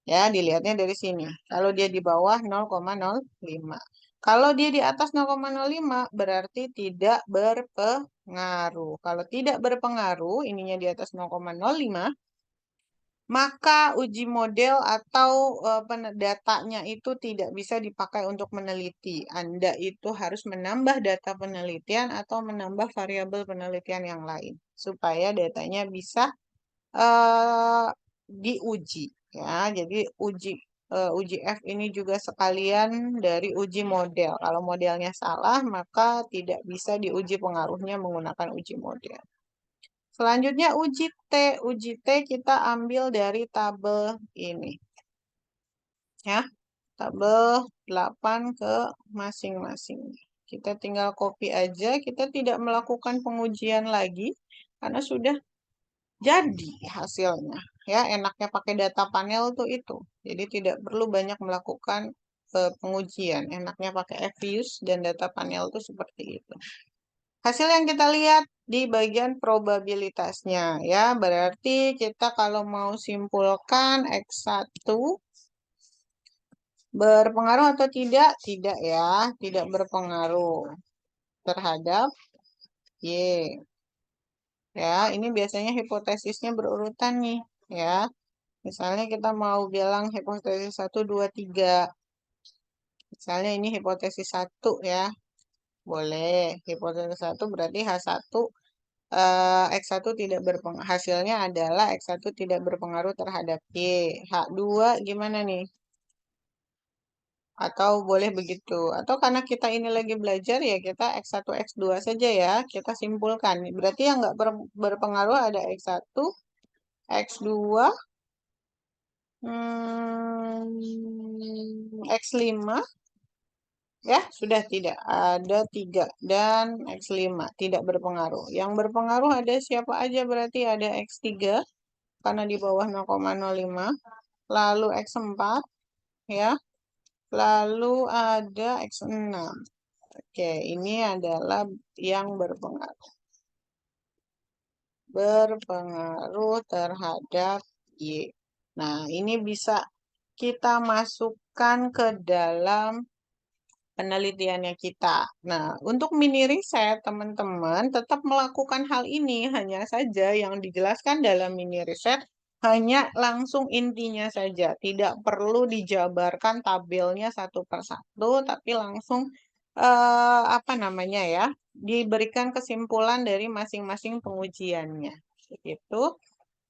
Ya, dilihatnya dari sini. Kalau dia di bawah 0,05. Kalau dia di atas 0,05 berarti tidak berpengaruh. Kalau tidak berpengaruh, ininya di atas 0,05, maka uji model atau datanya itu tidak bisa dipakai untuk meneliti. Anda itu harus menambah data penelitian atau menambah variabel penelitian yang lain supaya datanya bisa eh, diuji ya. Jadi uji F ini juga sekalian dari uji model. Kalau modelnya salah, maka tidak bisa diuji pengaruhnya menggunakan uji model. Selanjutnya uji T. Uji T kita ambil dari tabel ini. Ya, tabel 8 ke masing-masing. Kita tinggal copy aja, kita tidak melakukan pengujian lagi karena sudah jadi hasilnya. Ya, enaknya pakai data panel tuh itu. Jadi tidak perlu banyak melakukan pengujian. Enaknya pakai Fuse dan data panel tuh seperti itu. Hasil yang kita lihat di bagian probabilitasnya ya. Berarti kita kalau mau simpulkan X1 berpengaruh atau tidak? Tidak ya, tidak berpengaruh terhadap Y. Ya, ini biasanya hipotesisnya berurutan nih ya. Misalnya kita mau bilang hipotesis 1, 2, 3. Misalnya ini hipotesis 1 ya. Boleh. Hipotesis 1 berarti H1 X1 tidak berpengaruh. Hasilnya adalah X1 tidak berpengaruh terhadap Y. H2 gimana nih? Atau boleh begitu. Atau karena kita ini lagi belajar ya kita X1, X2 saja ya. Kita simpulkan. Berarti yang nggak berpengaruh ada X1, X2, X5. Ya, sudah tidak. Ada 3. Dan X5 tidak berpengaruh. Yang berpengaruh ada siapa aja berarti ada X3 karena di bawah 0,05. Lalu X4 ya. Lalu ada X6. Oke, ini adalah yang berpengaruh. Berpengaruh terhadap Y. Nah, ini bisa kita masukkan ke dalam penelitiannya kita. Nah, untuk mini riset, teman-teman tetap melakukan hal ini. Hanya saja yang dijelaskan dalam mini riset hanya langsung intinya saja. Tidak perlu dijabarkan tabelnya satu per satu, tapi langsung apa namanya ya, diberikan kesimpulan dari masing-masing pengujiannya. Begitu.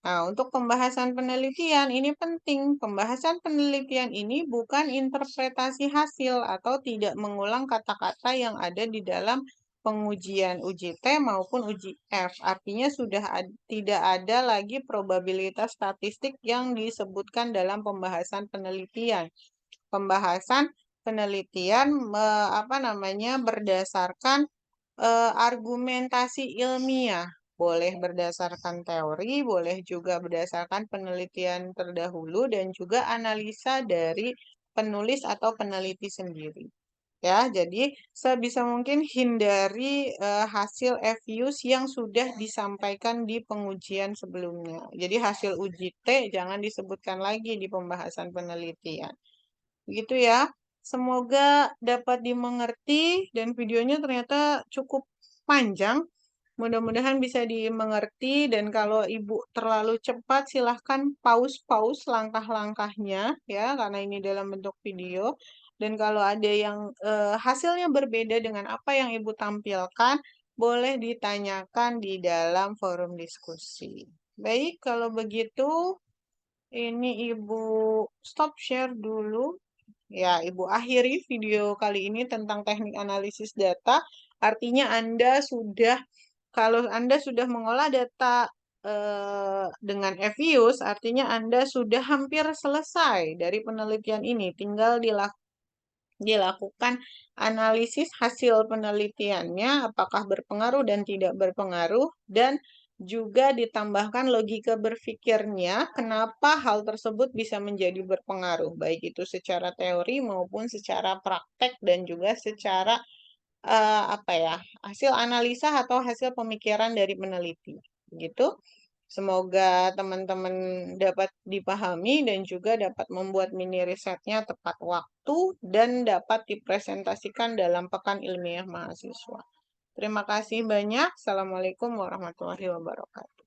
Nah, untuk pembahasan penelitian ini penting. Pembahasan penelitian ini bukan interpretasi hasil atau tidak mengulang kata-kata yang ada di dalam pengujian uji T maupun uji F. Artinya sudah tidak ada lagi probabilitas statistik yang disebutkan dalam pembahasan penelitian. Pembahasan penelitian apa namanya berdasarkan argumentasi ilmiah. Boleh berdasarkan teori, boleh juga berdasarkan penelitian terdahulu dan juga analisa dari penulis atau peneliti sendiri. Ya, jadi sebisa mungkin hindari hasil FUs yang sudah disampaikan di pengujian sebelumnya. Jadi hasil uji T jangan disebutkan lagi di pembahasan penelitian. Begitu ya. Semoga dapat dimengerti dan videonya ternyata cukup panjang. Mudah-mudahan bisa dimengerti, dan kalau Ibu terlalu cepat silahkan pause langkah-langkahnya ya, karena ini dalam bentuk video. Dan kalau ada yang hasilnya berbeda dengan apa yang Ibu tampilkan, boleh ditanyakan di dalam forum diskusi. Baik, kalau begitu ini Ibu stop share dulu. Ya, Ibu akhiri video kali ini tentang teknik analisis data. Artinya kalau Anda sudah mengolah data dengan FIUS, artinya Anda sudah hampir selesai dari penelitian ini. Tinggal dilakukan analisis hasil penelitiannya, apakah berpengaruh dan tidak berpengaruh, dan juga ditambahkan logika berpikirnya, kenapa hal tersebut bisa menjadi berpengaruh, baik itu secara teori maupun secara praktek dan juga secara hasil analisa atau hasil pemikiran dari peneliti. Gitu. Semoga teman-teman dapat dipahami dan juga dapat membuat mini risetnya tepat waktu dan dapat dipresentasikan dalam pekan ilmiah mahasiswa. Terima kasih banyak. Assalamualaikum warahmatullahi wabarakatuh.